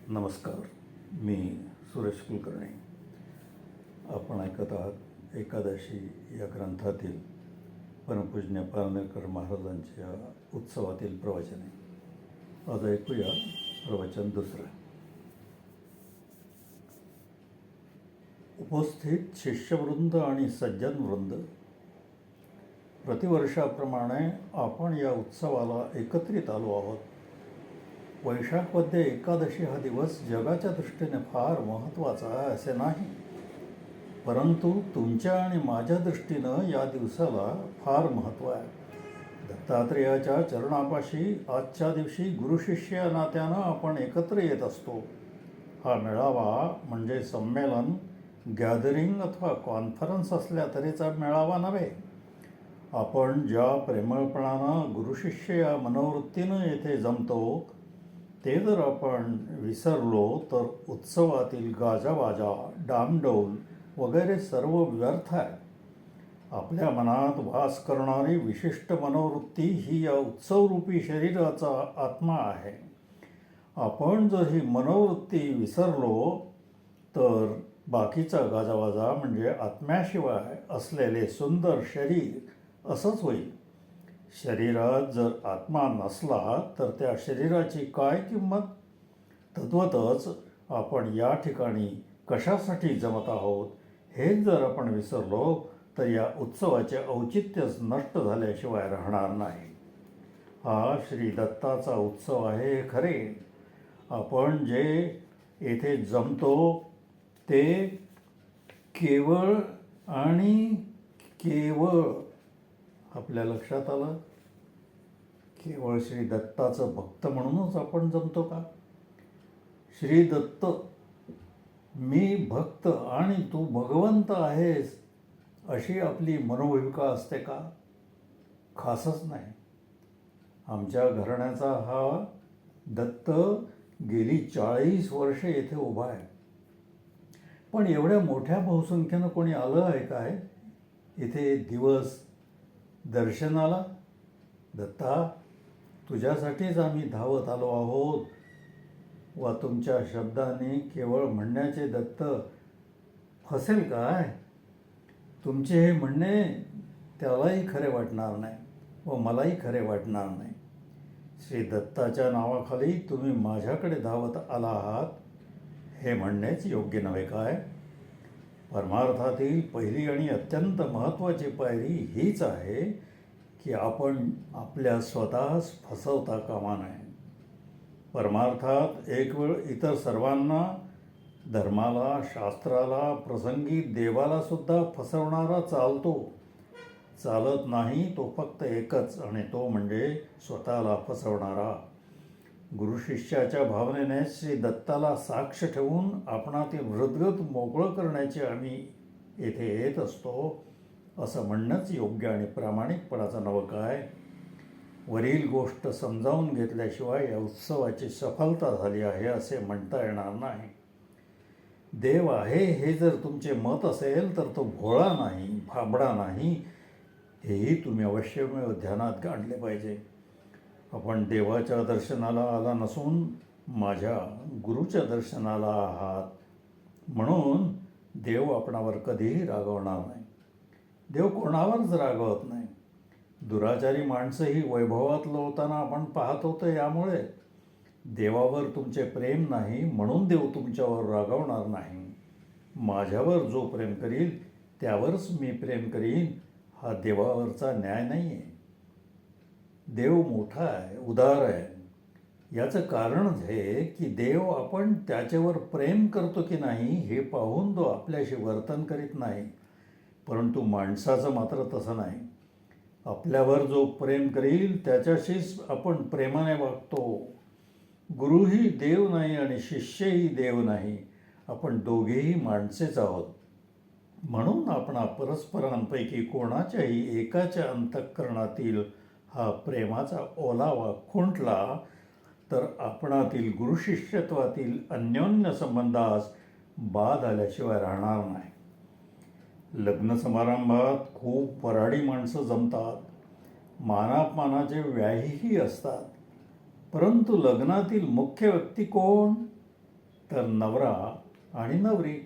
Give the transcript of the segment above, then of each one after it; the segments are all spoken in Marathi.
नमस्कार. मी सुरेश कुलकर्णी. आपण ऐकत आहात एकादशी या ग्रंथातील परमपूज्य पारनेकर महाराजांच्या उत्सवातील प्रवचने. आज ऐकूया प्रवचन दुसरं. उपस्थित शिष्यवृंद आणि सज्जनवृंद, प्रतिवर्षाप्रमाणे आपण या उत्सवाला एकत्रित आलो आहोत. वैशाख वद्य एकादशी हा दिवस जगाच्या दृष्टीने फार महत्त्वाचा आहे असे नाही, परंतु तुमच्या आणि माझ्या दृष्टीनं या दिवसाला फार महत्त्व आहे. दत्तात्रेयाच्या चरणापाशी आजच्या दिवशी गुरुशिष्य या नात्यानं आपण एकत्र येत असतो. हा मेळावा म्हणजे संमेलन, गॅदरिंग अथवा कॉन्फरन्स असल्या तऱ्हेचा मेळावा नव्हे. आपण ज्या प्रेमळपणानं गुरुशिष्य या मनोवृत्तीनं येथे जमतो ते जर आपण विसरलो तर उत्सवातील गाजावाजा, डामडौल वगैरे सर्व व्यर्थ आहे. आपल्या मनात वास करणारी विशिष्ट मनोवृत्ती ही या उत्सवरूपी शरीराचा आत्मा आहे. आपण जर ही मनोवृत्ती विसरलो तर बाकीचा गाजावाजा म्हणजे आत्म्याशिवाय असलेले सुंदर शरीर असंच होईल. शरीरात जर आत्मा नसला तर त्या शरीराची काय किंमत? तद्वतच आपण या ठिकाणी कशासाठी जमत आहोत हे जर आपण विसरलो तर या उत्सवाचे औचित्यच नष्ट झाल्याशिवाय राहणार नाही. हा श्री दत्ताचा उत्सव आहे हे खरे. आपण जे येथे जमतो ते केवळ आणि केवळ, आपल्या लक्षात आलं, केवळ श्री दत्ताचं भक्त म्हणूनच आपण जमतो का? श्री दत्त, मी भक्त आणि तू भगवंत आहेस अशी आपली मनोभूमिका असते का? खासच नाही. आमच्या घराण्याचा हा दत्त गेली 40 वर्षे येथे उभा आहे, पण एवढ्या मोठ्या बहुसंख्येनं कोणी आलं आहे काय इथे दिवस दर्शनाला? दत्ता, तुझ्यासाठीच आम्ही धावत आलो आहोत. वा तुमच्या शब्दाने केवळ म्हणण्याचे दत्त फसेल काय? तुमचे हे म्हणणे त्यालाही खरे वाटणार नाही व मलाही खरे वाटणार नाही. श्री दत्ताच्या नावाखाली तुम्ही माझ्याकडे धावत आला आहात हे म्हणणेच योग्य नव्हे काय? परमार्थातील पहिली आणि अत्यंत महत्त्वाची पायरी हीच आहे की आपण आपल्या स्वतःच फसवता कामा नये. परमार्थात एक वेळ इतर सर्वांना, धर्माला, शास्त्राला, प्रसंगी देवालासुद्धा फसवणारा चालतो. चालत नाही तो फक्त एकच, आणि तो म्हणजे स्वतःला फसवणारा. गुरुशिष्याच्या भावनेने श्री दत्ताला साक्ष ठेवून आपणातील हृदगत मोकळं करण्याचे आम्ही येथे येत असतो असं म्हणणंच योग्य आणि प्रामाणिकपणाचं नवं काय? वरील गोष्ट समजावून घेतल्याशिवाय या उत्सवाची सफलता झाली आहे असे म्हणता येणार नाही. देव आहे हे जर तुमचे मत असेल तर तो भोळा नाही, भाबडा नाही, हेही तुम्ही अवश्यमेव ध्यानात आणले पाहिजे. आपण देवाच्या दर्शनाला आला नसून माझ्या गुरुच्या दर्शनाला आहात, म्हणून देव आपणावर कधीही रागवणार नाही. देव कोणावरच रागवत नाही. दुराचारी माणसंही वैभवात लोळताना आपण पाहत होतो. यामुळे देवावर तुमचे प्रेम नाही म्हणून देव तुमच्यावर रागवणार नाही. माझ्यावर जो प्रेम करील त्यावरच मी प्रेम करीन, हा देवावरचा न्याय नाही आहे. देव मोठा आहे, उदार आहे. याचं कारणच हे की देव आपण त्याच्यावर प्रेम करतो की नाही हे पाहून तो आपल्याशी वर्तन करीत नाही. परंतु माणसाचं मात्र तसं नाही. आपल्यावर जो प्रेम करील त्याच्याशीच आपण प्रेमाने वागतो. गुरुही देव नाही आणि शिष्यही देव नाही. आपण दोघेही माणसेच आहोत. म्हणून आपण परस्परांपैकी कोणाच्याही एकाच्या अंतःकरणातील हा प्रेमाचा ओलावा खुंटला तर आपणातील गुरुशिष्यत्वातील अन्योन्य संबंधास बाध आल्याशिवाय राहणार नाही. लग्न समारंभात खूप वऱ्हाडी माणसं जमतात, मानापमानाचे व्याहीही असतात, परंतु लग्नातील मुख्य व्यक्ती कोण? तर नवरा आणि नवरी.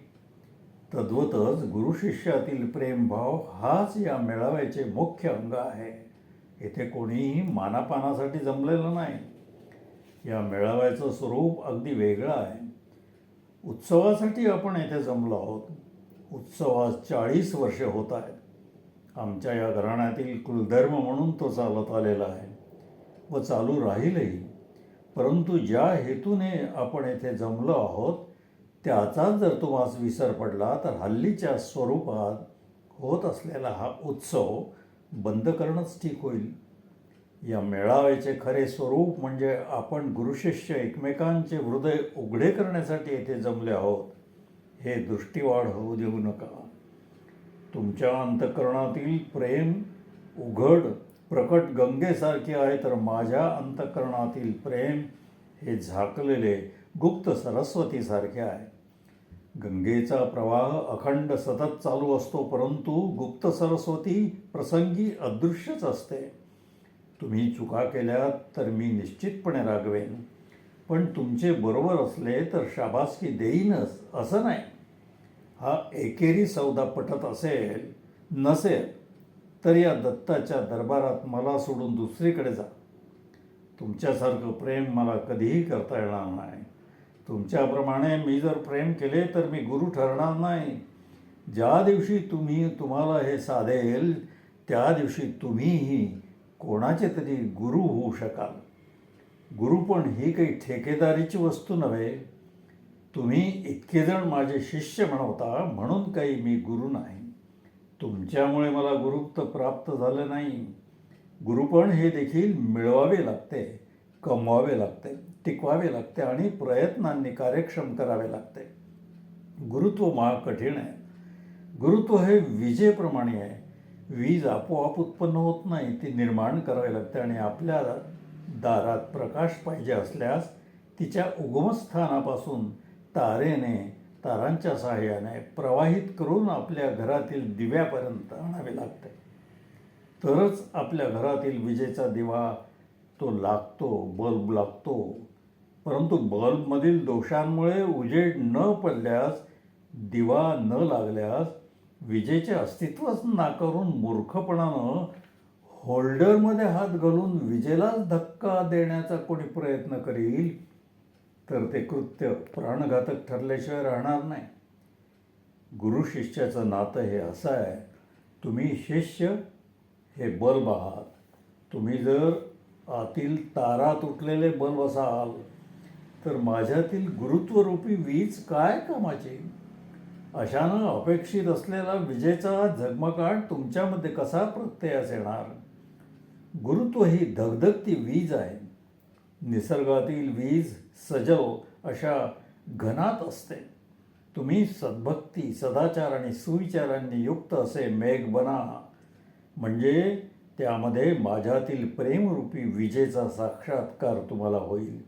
तद्वतच गुरुशिष्यातील प्रेमभाव हाच या मेळाव्याचे मुख्य अंग आहे. येथे कोणीही मानापानासाठी जमलेलं नाही. या मेळाव्याचं स्वरूप अगदी वेगळं आहे. उत्सवासाठी आपण येथे जमलो आहोत. उत्सवास 40 वर्षे होत आहेत. आमच्या या घराण्यातील कुलधर्म म्हणून तो चालत आलेला आहे व चालू राहीलही. परंतु ज्या हेतूने आपण येथे जमलो आहोत त्याचाच जर तुम्हाला विसर पडला तर हल्लीच्या स्वरूपात होत असलेला हा उत्सव बंद करणंच ठीक होईल. या मेळाव्याचे खरे स्वरूप म्हणजे आपण गुरुशिष्य एकमेकांचे हृदय उघडे करण्यासाठी येथे जमले आहोत हे दृष्टीवाढ होऊ देऊ नका. तुमच्या अंतःकरणातील प्रेम उघड प्रकट गंगेसारखे आहे, तर माझ्या अंतःकरणातील प्रेम हे झाकलेले गुप्त सरस्वतीसारखे आहे. गंगेचा प्रवाह अखंड सतत चालू असतो, परंतु गुप्त सरस्वती प्रसंगी अदृश्यच असते. तुम्ही चुका केल्यात तर मी निश्चितपणे रागवेन, पण तुमचे बरोबर असले तर शाबासकी देईनच असं नाही. हा एकेरी सौदा पटत नसेल तर या दत्ताच्या दरबारात मला सोडून दुसरीकडे जा. तुमच्यासारखं प्रेम मला कधीही करता येणार नाही. तुमच्याप्रमाणे मी जर प्रेम केले तर मी गुरु ठरणार नाही. ज्या दिवशी तुम्हाला हे साधेल त्या दिवशी तुम्हीही कोणाचे तरी गुरु होऊ शकाल. गुरु पण ही काही ठेकेदारीची वस्तू नव्हे. तुम्ही इतके जण माझे शिष्य म्हणवता म्हणून काही मी गुरु नाही. तुमच्यामुळे मला गुरुत्व प्राप्त झालं नाही. गुरुपण हे देखील मिळवावे लागते, कमवावे लागते, टिकवावे लागते आणि प्रयत्नांनी कार्यक्षम करावे लागते. गुरुत्व महाग कठीण आहे. गुरुत्व हे विजेप्रमाणे आहे. वीज आपोआप उत्पन्न होत नाही, ती निर्माण करावी लागते आणि आपल्या दारात प्रकाश पाहिजे असल्यास तिच्या उगमस्थानापासून तारांच्या सहाय्याने प्रवाहित करून आपल्या घरातील दिव्यापर्यंत आणावे लागते. तरच आपल्या घरातील विजेचा दिवा तो लागतो, बल्ब लागतो. परंतु बल्बमधील दोषांमुळे उजेड न पडल्यास, दिवा न लागल्यास विजेचे अस्तित्वच नाकारून मूर्खपणानं होल्डरमध्ये हात घालून विजेलाच धक्का देण्याचा कोणी प्रयत्न करील तर ते कृत्य प्राणघातक ठरल्याशिवाय राहणार नाही. गुरु शिष्याचं नातं हे असं आहे. तुम्ही शिष्य हे बल्ब आहात. तुम्ही जर आतील तारा तुटलेले बल्ब असाल तर माझ्यातील गुरुत्वरूपी वीज काय कामाची? अशानं अपेक्षित असलेला विजेचा झगमगाट तुमच्यामध्ये कसा प्रत्ययास येणार? गुरुत्व ही धगधगती वीज आहे. निसर्गातील वीज सजल अशा घनात असते. तुम्ही सद्भक्ती, सदाचार आणि सुविचारांनी युक्त असे मेघ बना, म्हणजे त्यामध्ये माझ्यातील प्रेमरूपी विजेचा साक्षात्कार तुम्हाला होईल.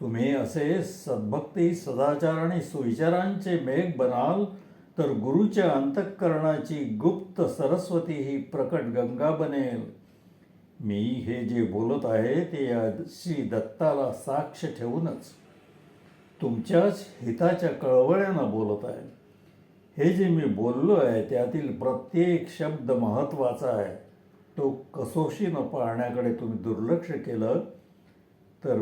तुम्ही असे सद्भक्ती, सदाचार आणि सुविचारांचे मेघ बनाल तर गुरुच्या अंतःकरणाची गुप्त सरस्वती ही प्रकट गंगा बनेल. मी हे जे बोलत आहे ते या श्री दत्ताला साक्ष ठेवूनच तुमच्याच हिताच्या कळवळ्यानं बोलत आहे. हे जे मी बोललो आहे त्यातील प्रत्येक शब्द महत्त्वाचा आहे. तो कसोशीनं पाळण्याकडे तुम्ही दुर्लक्ष केलं तर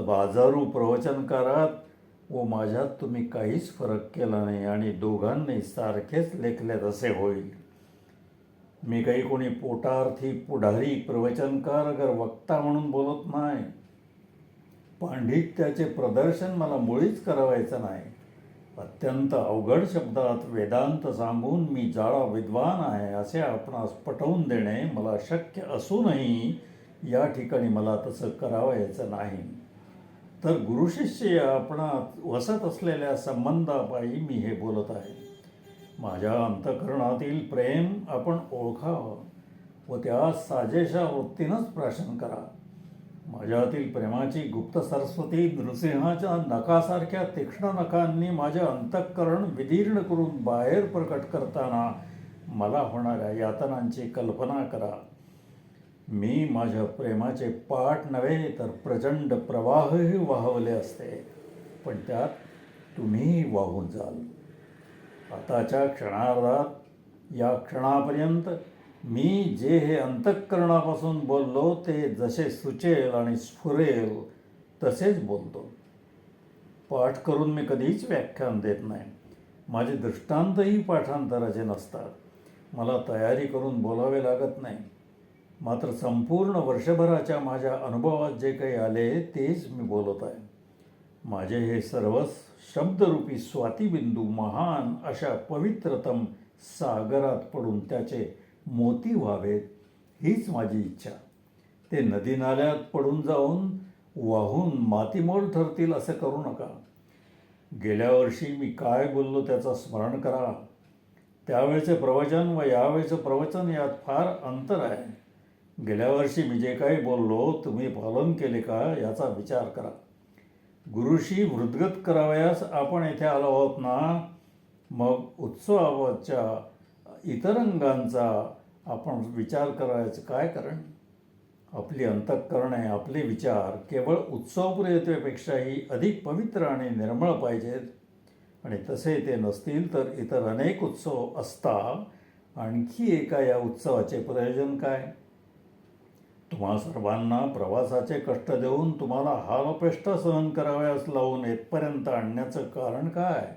बाजारू प्रवचनकारात व माझ्यात तुम्ही काहीच फरक केला नाही आणि दोघांनी सारखेच लेखल्यात असे होईल. मी काही कोणी पोटार्थी पुढारी प्रवचनकार अगर वक्ता म्हणून बोलत नाही. पांडित्याचे प्रदर्शन मला मुळीच करावायचं नाही. अत्यंत अवघड शब्दात वेदांत सांगून मी जाळा विद्वान आहे असे आपणास पटवून देणे मला शक्य असूनही या ठिकाणी मला तसं करावायचं नाही. तर गुरुशिष्य या आपणात वसत असलेल्या संबंधापायी मी हे बोलत आहे. माझ्या अंतःकरणातील प्रेम आपण ओळखावं व त्या साजेशा वृत्तीनंच प्राशन करा. माझ्यातील प्रेमाची गुप्त सरस्वती नृसिंहाच्या नखासारख्या तीक्ष्ण नखांनी माझे अंतःकरण विदीर्ण करून बाहेर प्रकट करताना मला होणाऱ्या यातनांची कल्पना करा. मी माझ्या प्रेमाचे पाठ नव्हे तर प्रचंड प्रवाहही वाहवले असते, पण त्यात तुम्ही वाहून जाल. आताच्या क्षणार्धात या क्षणापर्यंत मी जे हे अंतःकरणापासून बोललो ते जसे सुचेल आणि स्फुरेल तसेच बोलतो. पाठ करून मी कधीच व्याख्यान देत नाही. माझे दृष्टांतही पाठांतराचे नसतात. मला तयारी करून बोलावे लागत नाही. मात्र संपूर्ण वर्षभराच्या माझ्या अनुभवात जे काही आले तेच मी बोलत आहे. माझे हे सर्व शब्दरूपी स्वातिबिंदू महान अशा पवित्रतम सागरात पडून त्याचे मोती व्हावेत हीच माझी इच्छा. ते नदी नाल्यात पडून जाऊन वाहून मातीमोल ठरतील असे करू नका. गेल्या वर्षी मी काय बोललो त्याचं स्मरण करा. त्यावेळचे प्रवचन व यावेळचं प्रवचन यात फार अंतर आहे. गेल्या वर्षी मी जे काही बोललो तुम्ही पालन केले का याचा विचार करा. गुरुशी वृद्गत करावयास आपण येथे आलो आहोत ना, मग उत्सवाच्या इतर अंगांचा आपण विचार करायचं काय कारण? आपली अंतःकरणे आपले विचार केवळ उत्सवप्रियतेपेक्षाही अधिक पवित्र आणि निर्मळ पाहिजेत. आणि तसे ते नसतील तर इतर अनेक उत्सव असता आणखी एका या उत्सवाचे प्रयोजन काय? तुम्हा सर्वांना प्रवासाचे कष्ट देऊन तुम्हाला हालअपेष्ट सहन करावयास लावून येथपर्यंत आणण्याचं कारण काय?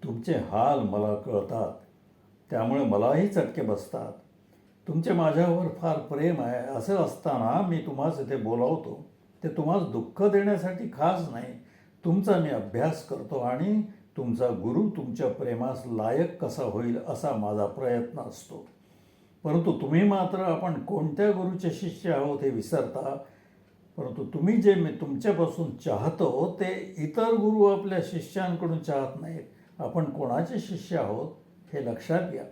तुमचे हाल मला कळतात, त्यामुळे मलाही चटके बसतात. तुमचे माझ्यावर फार प्रेम आहे असं असताना मी तुम्हास इथे बोलावतो ते तुम्हाला दुःख देण्यासाठी खास नाही. तुमचा मी अभ्यास करतो आणि तुमचा गुरु तुमच्या प्रेमास लायक कसा होईल असा माझा प्रयत्न असतो. परंतु तुम्ही मात्र आपण कोणत्या गुरुचे शिष्य आहोत हे विसरता. परंतु तुम्ही जे मी तुमच्यापासून चाहतो ते इतर गुरु आपल्या शिष्यांकडून चाहत नाहीत. आपण कोणाचे शिष्य आहोत हे लक्षात घ्या.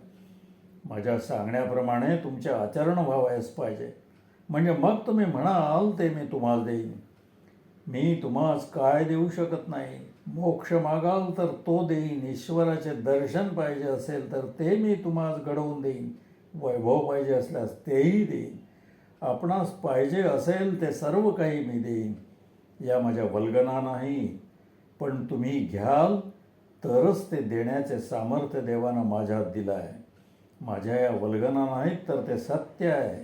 माझ्या सांगण्याप्रमाणे तुमचे आचरण व्हावयास पाहिजे, म्हणजे मग तुम्ही म्हणाल ते मी तुम्हाला देईन. मी तुम्हास काय देऊ शकत नाही. मोक्ष मागाल तर तो देईन. ईश्वराचे दर्शन पाहिजे असेल तर ते मी तुम्हास घडवून देईन. वैभव पाहिजे असल्यास तेही देईन. आपणास पाहिजे असेल ते सर्व काही मी देईन. या माझ्या वल्गना नाही, पण तुम्ही घ्याल तरच ते देण्याचे सामर्थ्य देवानं माझ्यात दिलं आहे. माझ्या या वल्गना नाहीत तर ते सत्य आहे.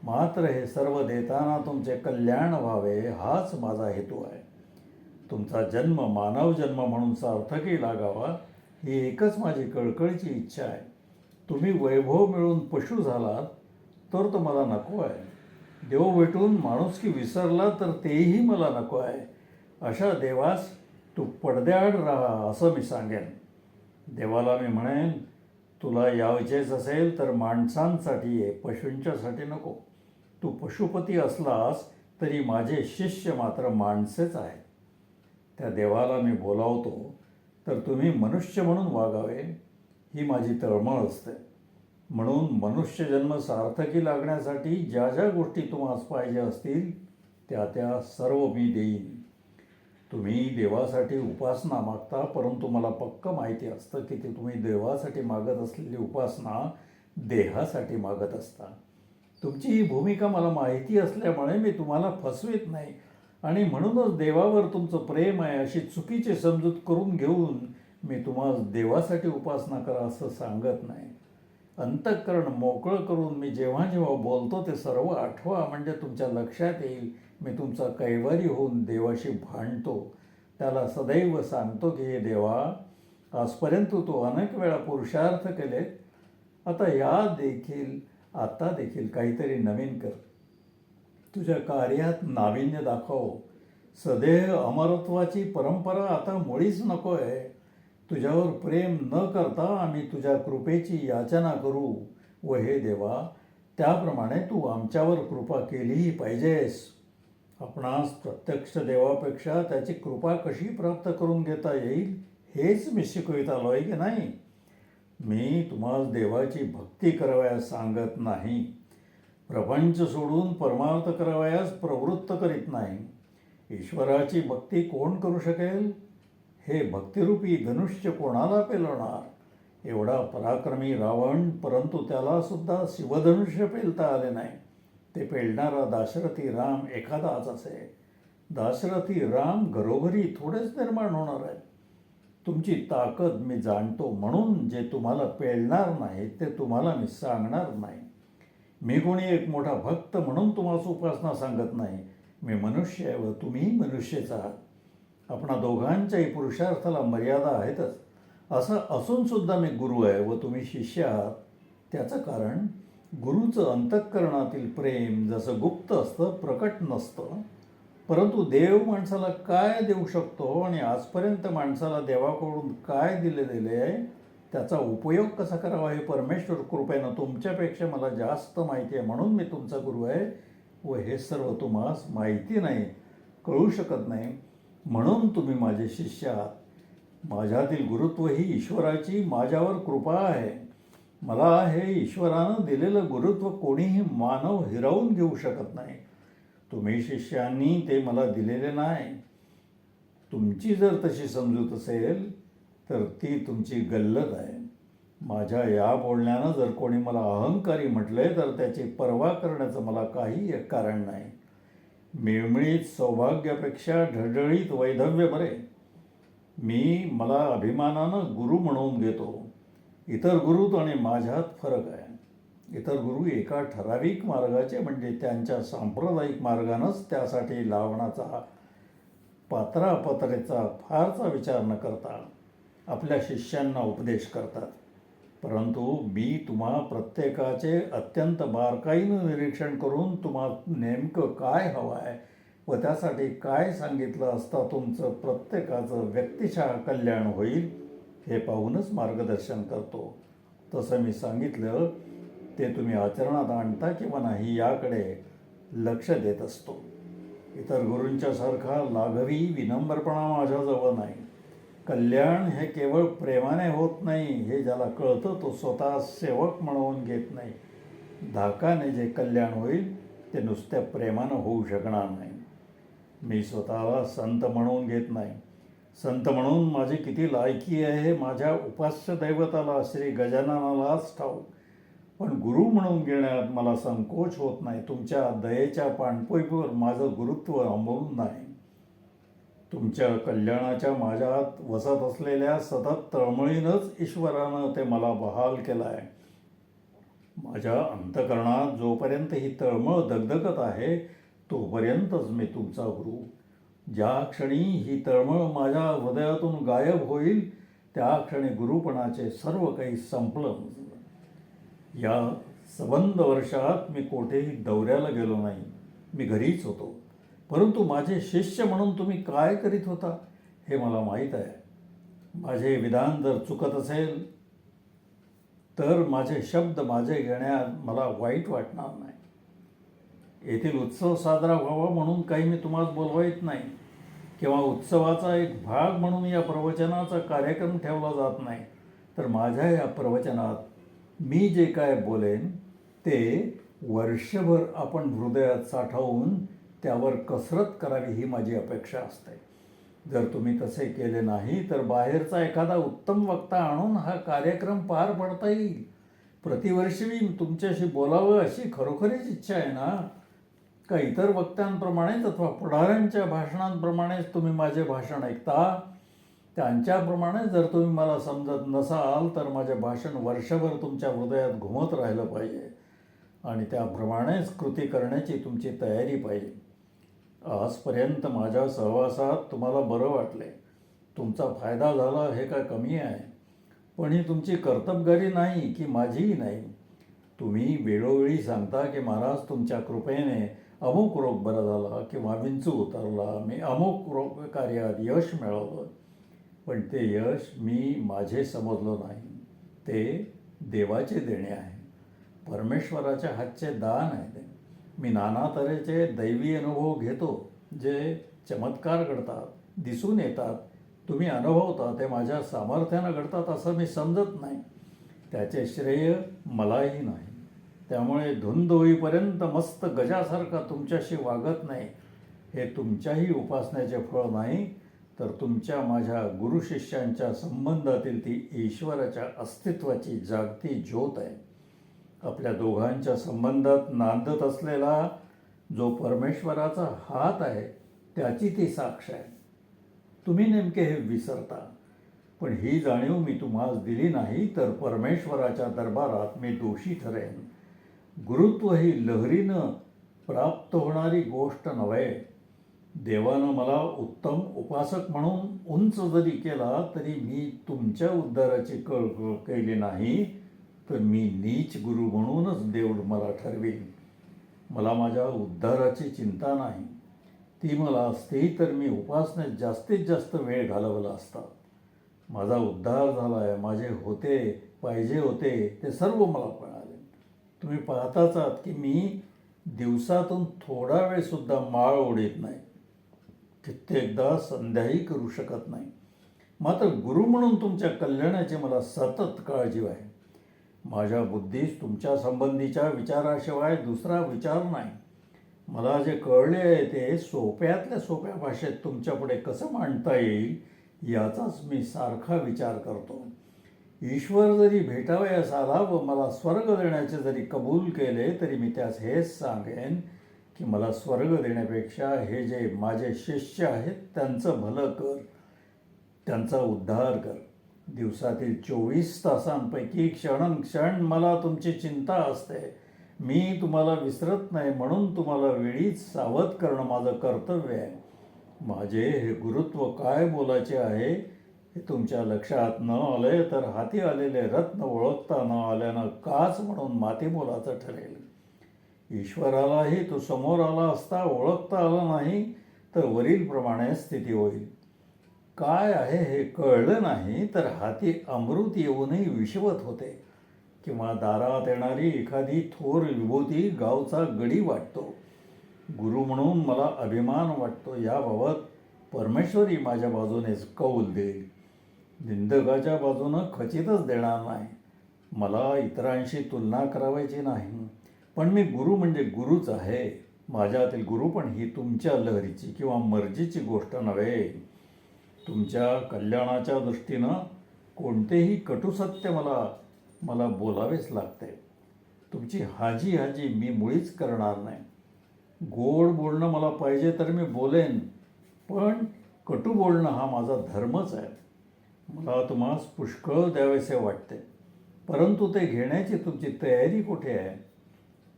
मात्र हे सर्व देताना तुमचे कल्याण व्हावे हाच माझा हेतू आहे. तुमचा जन्म मानव जन्म म्हणून सार्थकी लागावा ही एकच माझी कळकळीची इच्छा आहे. तुम्ही वैभव मिळून पशु झालात तर तो मला नको आहे. देव भेटून माणुसकी विसरला तर तेही मला नको आहे. अशा देवास तू पडद्याआड राहा असं मी सांगेन. देवाला मी म्हणेन, तुला यायचेच असेल तर माणसांसाठी ये, पशूंच्यासाठी नको. तू पशुपती असलास तरी माझे शिष्य मात्र माणसेच आहेत. त्या देवाला मी बोलावतो तर तुम्ही मनुष्य म्हणून वागावे ही माझी तळमळ असते. म्हणून मनुष्यजन्म सार्थकी लागण्यासाठी ज्या ज्या गोष्टी तुम्हाला पाहिजे असतील त्या त्या सर्व मी देईन. तुम्ही देवासाठी उपासना मागता, परंतु मला पक्कं माहिती असतं की ते तुम्ही देवासाठी मागत असलेली उपासना देहासाठी मागत असता. तुमची ही भूमिका मला माहिती असल्यामुळे मी तुम्हाला फसवीत नाही आणि म्हणूनच देवावर तुमचं प्रेम आहे अशी चुकीची समजूत करून घेऊन मी तुम्हाला देवासाठी उपासना करा असं सांगत नाही. अंतःकरण मोकळं करून मी जेव्हा जेव्हा बोलतो ते सर्व आठवा, म्हणजे तुमच्या लक्षात येईल मी तुमचा कैवारी होऊन देवाशी भांडतो. त्याला सदैव सांगतो की हे देवा, आजपर्यंत तू अनेक वेळा पुरुषार्थ केले, आता देखील काहीतरी नवीन कर. तुझ्या कार्यात नाविन्य दाखव. सदैव अमरत्वाची परंपरा आता मुळीच नको आहे. तुझ्यावर प्रेम न करता आम्ही तुझ्या कृपेची याचना करू व हे देवा त्याप्रमाणे तू आमच्यावर कृपा केलीही पाहिजेस. आपणास प्रत्यक्ष देवापेक्षा त्याची कृपा कशी प्राप्त करून घेता येईल हेच मी शिकवित आलो आहे की नाही. मी तुम्हाला देवाची भक्ती करावयास सांगत नाही. प्रपंच सोडून परमार्थ करावयास प्रवृत्त करीत नाही. ईश्वराची भक्ती कोण करू शकेल? हे भक्तिरूपी धनुष्य कोणाला पेलवणार? एवढा पराक्रमी रावण, परंतु त्याला सुद्धा शिवधनुष्य पेलता आले नाही. ते पेलणारा दाशरथी राम एखादाच असे. दाशरथी राम घरोघरी थोडेच निर्माण होणार आहेत. तुमची ताकद मी जाणतो, म्हणून जे तुम्हाला पेलणार नाही ते तुम्हाला मी सांगणार नाही. मी कोणी एक मोठा भक्त म्हणून तुम्हाला उपासना सांगत नाही. मी मनुष्य आहे व तुम्हीही मनुष्यच आहात. आपणा दोघांच्याही पुरुषार्थाला मर्यादा आहेतच. असं असूनसुद्धा मी गुरु आहे व तुम्ही शिष्य आहात. त्याचं कारण गुरुचं अंतःकरणातील प्रेम जसं गुप्त असतं, प्रकट नसतं. परंतु देव माणसाला काय देऊ शकतो आणि आजपर्यंत माणसाला देवाकडून काय दिलेले आहे त्याचा उपयोग कसा करावा हे परमेश्वर कृपेनं तुमच्यापेक्षा मला जास्त माहिती आहे. म्हणून मी तुमचा गुरु आहे व हे सर्व तुम्हास माहिती नाही, कळू शकत नाही. म्हणून तुम्ही माझे शिष्य आहात. माझ्यातील गुरुत्व ही ईश्वराची माझ्यावर कृपा आहे. मला हे ईश्वरानं दिलेलं गुरुत्व कोणीही मानव हिरावून घेऊ शकत नाही. तुम्ही शिष्यांनी ते मला दिलेले नाही. तुमची जर तशी समजूत असेल तर ती तुमची गल्लत आहे. माझ्या या बोलण्यानं जर कोणी मला अहंकारी म्हटले तर त्याची पर्वा करण्याचं मला काही एक कारण नाही. मिळमिळीत सौभाग्यापेक्षा ढळढळीत वैधव्य बरे. मला अभिमानानं गुरु म्हणून घेतो. इतर गुरु आणि माझ्यात फरक आहे. इतर गुरु एका ठराविक मार्गाचे म्हणजे त्यांच्या सांप्रदायिक मार्गानंच त्यासाठी लावण्याचा पात्रापात्रेचा फारसा विचार न करता आपल्या शिष्यांना उपदेश करतात. परंतु मी तुम्हा प्रत्येकाचे अत्यंत बारकाईनं निरीक्षण करून तुम्हाला नेमकं काय हवं आहे व त्यासाठी काय सांगितलं असता तुमचं प्रत्येकाचं व्यक्तिशः कल्याण होईल हे पाहूनच मार्गदर्शन करतो. तसं मी सांगितलं ते तुम्ही आचरणात आणता किंवा नाही याकडे लक्ष देत असतो. इतर गुरूंच्यासारखा लाघवी विनम्रपणा माझ्याजवळ नाही. कल्याण हे केवळ प्रेमाने होत नाही हे ज्याला कळतं तो स्वतः सेवक म्हणून घेत नाही. धाकाने जे कल्याण होईल ते नुसत्या प्रेमानं होऊ शकणार नाही. मी स्वतःला संत म्हणून घेत नाही. संत म्हणून माझी किती लायकी आहे हे माझ्या उपास्य दैवताला श्री गजाननालाच ठाऊक. पण गुरु म्हणून घेण्यात मला संकोच होत नाही. तुमच्या दयेच्या पाणपोईवर माझं गुरुत्व अवलंबून नाही. तुमच्या कल्याणाच्या माझ्यात वसत असलेल्या सतत तळमळीनंच ईश्वरानं ते मला बहाल केलं आहे. माझ्या अंतःकरणात जोपर्यंत ही तळमळ दगदगत आहे तोपर्यंतच मी तुमचा गुरु. ज्या क्षणी ही तळमळ माझ्या हृदयातून गायब होईल त्या क्षणी गुरुपणाचे सर्व काही संपलं. या सबंध वर्षात मी कोठेही दौऱ्याला गेलो नाही. मी घरीच होतो. परंतु माझे शिष्य म्हणून तुम्ही काय करीत होता हे मला माहीत आहे. माझे विधान जर चुकत असेल तर माझे शब्द माझे घेण्यात मला वाईट वाटणार नाही. येथील उत्सव साजरा व्हावा म्हणून काही मी तुम्हाला बोलवायत नाही किंवा उत्सवाचा एक भाग म्हणून या प्रवचनाचा कार्यक्रम ठेवला जात नाही. तर माझ्या या प्रवचनात मी जे काय बोलेन ते वर्षभर आपण हृदयात साठवून त्यावर कसरत करावी ही माझी अपेक्षा असते. जर तुम्ही तसे केले नाही तर बाहेरचा एखादा उत्तम वक्ता आणून हा कार्यक्रम पार पाडता येईल. प्रतिवर्षी मी तुमच्याशी बोलावं अशी खरोखरीच इच्छा आहे ना? का इतर वक्त्यांप्रमाणेच अथवा पुढाऱ्यांच्या भाषणांप्रमाणेच तुम्ही माझे भाषण ऐकता? त्यांच्याप्रमाणे जर तुम्ही मला समजत नसाल तर माझे भाषण वर्षभर तुमच्या हृदयात घुमत राहिलं पाहिजे आणि त्याप्रमाणेच कृती करण्याची तुमची तयारी पाहिजे. आजपर्यंत माझ्या सहवासात तुम्हाला बरं वाटले, तुमचा फायदा झाला हे काय कमी आहे. पण ही तुमची कर्तबगारी नाही की माझीही नाही. तुम्ही वेळोवेळी सांगता की महाराज तुमच्या कृपेने अमुक रोग बरा झाला किंवा विंचू उतरला, मी अमुक कार्यात यश मिळवलं. पण ते यश मी माझे समजलो नाही. ते देवाचे देणे आहे, परमेश्वराच्या हातचे दान आहे ते. मी नाना तऱ्हेचे दैवी अनुभव घेतो जे चमत्कार घडतात, दिसून येतात. तुम्ही अनुभवता ते माझ्या सामर्थ्यानं घडतात असं मी समजत नाही. त्याचे श्रेय मलाही नाही. त्यामुळे धुंद होईपर्यंत मस्त गजासारखा तुमच्याशी वागत नाही. हे तुमच्याही उपासनेचे फळ नाही तर तुमच्या माझ्या गुरुशिष्यांच्या संबंधातील ती ईश्वराच्या अस्तित्वाची जागती ज्योत आहे. आपल्या दोघांच्या संबंधात नांदत असलेला जो परमेश्वराचा हात आहे त्याची ती साक्ष आहे. तुम्ही नेमके हे विसरता. पण ही जाणीव मी तुम्हाला दिली नाही तर परमेश्वराच्या दरबारात मी दोषी ठरेन. गुरुत्व ही लहरीनं प्राप्त होणारी गोष्ट नव्हे. देवानं मला उत्तम उपासक म्हणून उंच जरी केला तरी मी तुमच्या उद्धाराची कळकळ केली नाही तर मी नीच गुरु म्हणूनच देव मला ठरवीन. मला माझ्या उद्धाराची चिंता नाही. ती मला असती तर मी उपासनेत जास्तीत जास्त वेळ घालवला असता. माझा उद्धार झाला आहे. माझे होते पाहिजे होते ते सर्व मला मिळाले. तुम्ही पाहताच आहात की मी दिवसातून थोडा वेळसुद्धा माळ ओढीत नाही. कित्येकदा संध्याही करू शकत नाही. मात्र गुरु म्हणून तुमच्या कल्याणाची मला सतत काळजी आहे. माझ्या बुद्धीस तुमच्या संबंधीच्या विचाराशिवाय दुसरा विचार नाही. मला जे कळले आहे ते सोप्यातल्या सोप्या भाषेत तुमच्यापुढे कसं मांडता येईल याचाच मी सारखा विचार करतो. ईश्वर जरी भेटावयास आला व मला स्वर्ग देण्याचे जरी कबूल केले तरी मी त्यास हेच सांगेन की मला स्वर्ग देण्यापेक्षा हे जे माझे शिष्य आहेत त्यांचं भलं कर, त्यांचा उद्धार कर. दिवसातील 24 तासांपैकी क्षण मला तुमची चिंता असते. मी तुम्हाला विसरत नाही म्हणून तुम्हाला वेळीच सावध करणं माझं कर्तव्य आहे. माझे हे गुरुत्व काय बोलायचे आहे हे तुमच्या लक्षात न आले तर हाती आलेले रत्न ओळखता न आल्यानं काच म्हणून माती बोलाचं ठरेल. ईश्वरालाही तो समोर आला असता ओळखता आला नाही तर वरीलप्रमाणे स्थिती होईल. काय आहे हे कळलं नाही तर हाती अमृत येऊनही विषवत होते किंवा दारात येणारी एखादी थोर विभूती गावचा गडी वाटतो. गुरु म्हणून मला अभिमान वाटतो. याबाबत परमेश्वरी माझ्या बाजूनेच कौल देईल. निंदकाच्या बाजूनं खचितच देणार नाही. मला इतरांशी तुलना करावायची नाही. पण मी गुरु म्हणजे गुरुच आहे. माझ्यातील गुरु पण ही तुमच्या लहरीची किंवा मर्जीची गोष्ट नव्हे. तुमच्या कल्याणाच्या दृष्टीनं कोणतेही कटुसत्य मला बोलावेच लागते. तुमची हाजी मी मुळीच करणार नाही. गोड बोलणं मला पाहिजे तर मी बोलेन, पण कटू बोलणं हा माझा धर्मच आहे. मला तुम्हाला पुष्कळ द्यावेसे वाटते, परंतु ते घेण्याची तुमची तयारी कुठे आहे?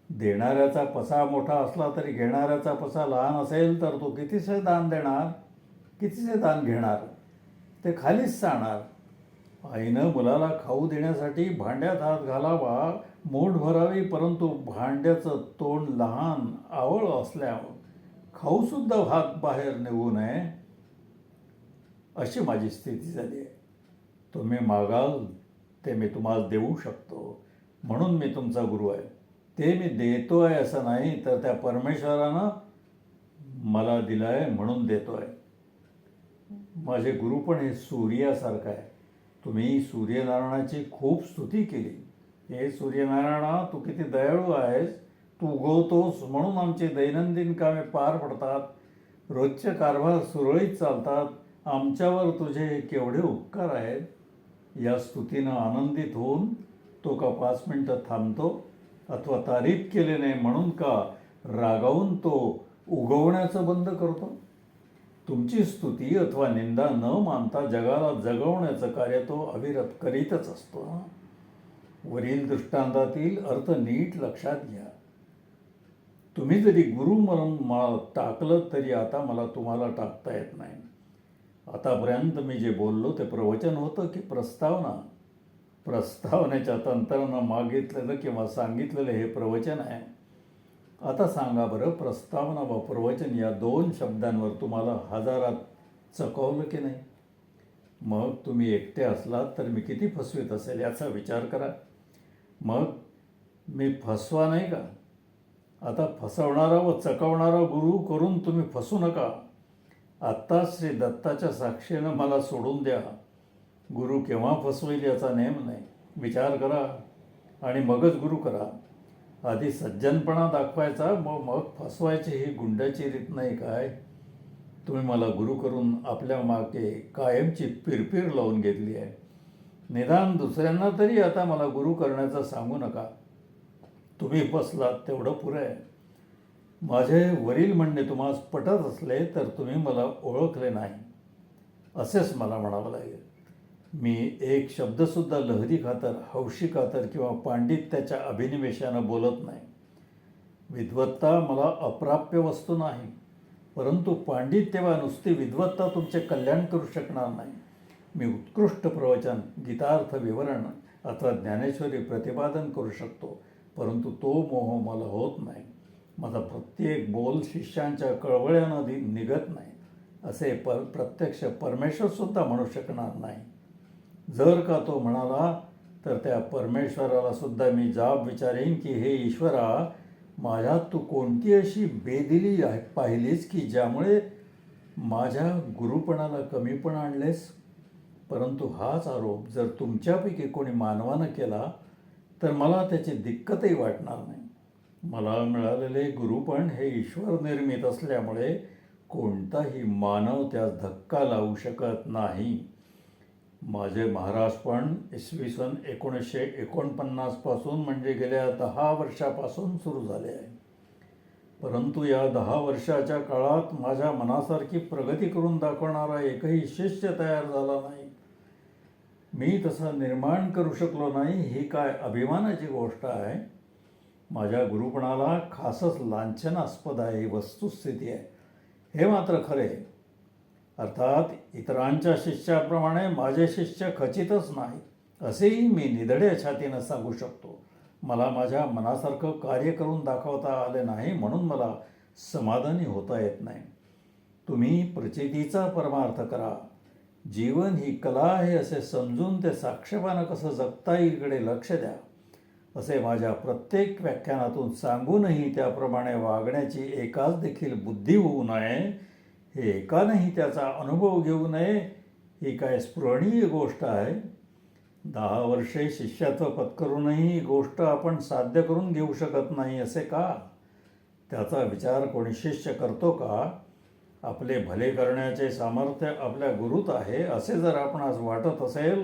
देणाऱ्याचा पसा मोठा असला तरी घेणाऱ्याचा पसा लहान असेल तर तो कितीसे दान देणार, कितीचे दान घेणार? ते खालीच जाणार. आईनं मुलाला खाऊ देण्यासाठी भांड्यात हात घालावा, मूठ भरावी, परंतु भांड्याचं तोंड लहान आवळ असल्यावर खाऊसुद्धा हात बाहेर निघू नये अशी माझी स्थिती झाली आहे. तुम्ही मागाल ते मी तुम्हाला देऊ शकतो म्हणून मी तुमचा गुरु आहे. ते मी देतो आहे असं नाही तर त्या परमेश्वरानं मला दिलं आहे म्हणून देतो आहे. माझे गुरु पण हे सूर्यासारखं आहे. तुम्ही सूर्यनारायणाची खूप स्तुती केली. हे सूर्यनारायणा, तू किती दयाळू आहेस. तू उगवतोस म्हणून आमची दैनंदिन कामे पार पडतात, रोजचे कारभार सुरळीत चालतात. आमच्यावर तुझे केवढे उपकार आहेत. या स्तुतीनं आनंदित होऊन तो का 5 मिनटं थांबतो अथवा तारीफ केले नाही म्हणून का रागावून तो उगवण्याचं बंद करतो? तुमची स्तुती अथवा निंदा न मानता जगाला जगवण्याचं कार्य तो अविरत करीतच असतो. वरील दृष्टांतातील अर्थ नीट लक्षात घ्या. तुम्ही जरी गुरु म्हणून मला टाकलं तरी आता मला तुम्हाला टाकता येत नाही. आतापर्यंत मी जे बोललो ते प्रवचन होतं की प्रस्तावना? प्रस्तावनेच्या तंत्रानं मागितलेलं किंवा सांगितलेलं हे प्रवचन आहे. आता सांगा बरं, प्रस्तावना व प्रवचन या 2 शब्दांवर तुम्हाला हजारात चकवलं की नाही? मग तुम्ही एकटे असलात तर मी किती फसवीत असेल याचा विचार करा. मग मी फसवा नाही का? आता फसवणारा व चकवणारा गुरु करून तुम्ही फसू नका. आत्ताच श्री दत्ताच्या साक्षीनं मला सोडून द्या. गुरु केव्हा फसवेल याचा नेम नाही. विचार करा आणि मगच गुरु करा. आधी सज्जनपणा दाखवायचा, मग फसवायची ही गुंडाची रीत नाही काय? तुम्ही मला गुरु करून आपल्या मागे कायमची पिरपीर लावून घेतली आहे. निदान दुसऱ्यांना तरी आता मला गुरु करण्याचं सांगू नका. तुम्ही फसलात तेवढं पुरं आहे. माझे वरील म्हणणे तुम्हाला पटत असले तर तुम्ही मला ओळखले नाही असेच मला म्हणावं लागेल. मी एक शब्दसुद्धा लहरी खातर, हौशी खातर किंवा पांडित्याच्या अभिनिवेशानं बोलत नाही. विद्वत्ता मला अप्राप्य वस्तू नाही, परंतु पांडित्य वा नुसती विद्वत्ता तुमचे कल्याण करू शकणार नाही. मी उत्कृष्ट प्रवचन, गीतार्थ विवरण अथवा ज्ञानेश्वरी प्रतिपादन करू शकतो, परंतु तो मोह मला होत नाही. माझा प्रत्येक बोल शिष्यांच्या कळवळ्यानं निघत नाही असे प्रत्यक्ष परमेश्वरसुद्धा म्हणू शकणार नाही. जर का तो म्हणाला तर त्या परमेश्वराला सुद्धा मी जाब विचारेन की हे ईश्वरा, माझ्यात तू कोणती अशी बेदिली पाहिलीस की ज्यामुळे माझ्या गुरुपणाला कमीपण आणलेस? परंतु हाच आरोप जर तुमच्यापैकी कोणी मानवानं केला तर मला त्याची दिक्कतही वाटणार नाही. मला मिळालेले गुरुपण हे ईश्वर निर्मित असल्यामुळे कोणताही मानव त्यास धक्का लावू शकत नाही. माझे महाराजपण इसवी सन 1949 पासून म्हणजे गेल्या 10 वर्षापासून सुरू झाले आहे. परंतु या 10 वर्षाच्या काळात माझ्या मनासारखी प्रगती करून दाखवणारा एकही शिष्य तयार झाला नाही. मी तसं निर्माण करू शकलो नाही ही काय अभिमानाची गोष्ट आहे? माझ्या गुरुपणाला खासच लांछनास्पद आहे ही वस्तुस्थिती आहे, हे मात्र खरे. अर्थात इतरांच्या शिष्याप्रमाणे माझे शिष्य खचितच नाही असेही मी निधड्या छातीनं सांगू शकतो. मला माझ्या मनासारखं कार्य करून दाखवता आले नाही म्हणून मला समाधानी होता येत नाही. तुम्ही प्रचितीचा परमार्थ करा. जीवन ही कला आहे असे समजून ते साक्षेपानं कसं जगता येईलकडे लक्ष द्या असे माझ्या प्रत्येक व्याख्यानातून सांगूनही त्याप्रमाणे वागण्याची एकाच देखील बुद्धी होऊ नये, हे एकानंही त्याचा अनुभव घेऊ नये, ही काय स्पृहणीय गोष्ट आहे? 10 वर्षे शिष्यत्व पत्करूनही ही गोष्ट आपण साध्य करून घेऊ शकत नाही असे का? त्याचा विचार कोणी शिष्य करतो का? आपले भले करण्याचे सामर्थ्य आपल्या गुरूत आहे असे जर आपणास वाटत असेल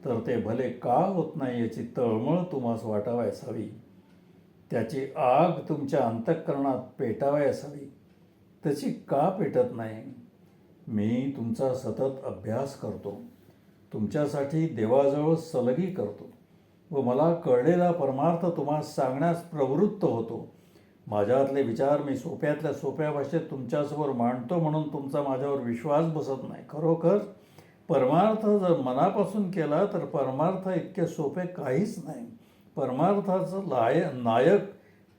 तर ते भले का होत नाही याची तळमळ तुम्हास वाटावयास हवी. त्याची आग तुमच्या अंतःकरणात पेटावयास हवी. तशी का पेटत नाही? मी तुमचा सतत अभ्यास करतो, तुमच्यासाठी देवाजवळ सलगी करतो व मला कळलेला परमार्थ तुम्हाला सांगण्यास प्रवृत्त होतो. माझ्यातले विचार मी सोप्यातल्या सोप्या भाषेत तुमच्यासमोर मांडतो म्हणून तुमचा माझ्यावर विश्वास बसत नाही. खरोखर परमार्थ जर मनापासून केला तर परमार्थ इतके सोपे काहीच नाही. परमार्थाचं नायक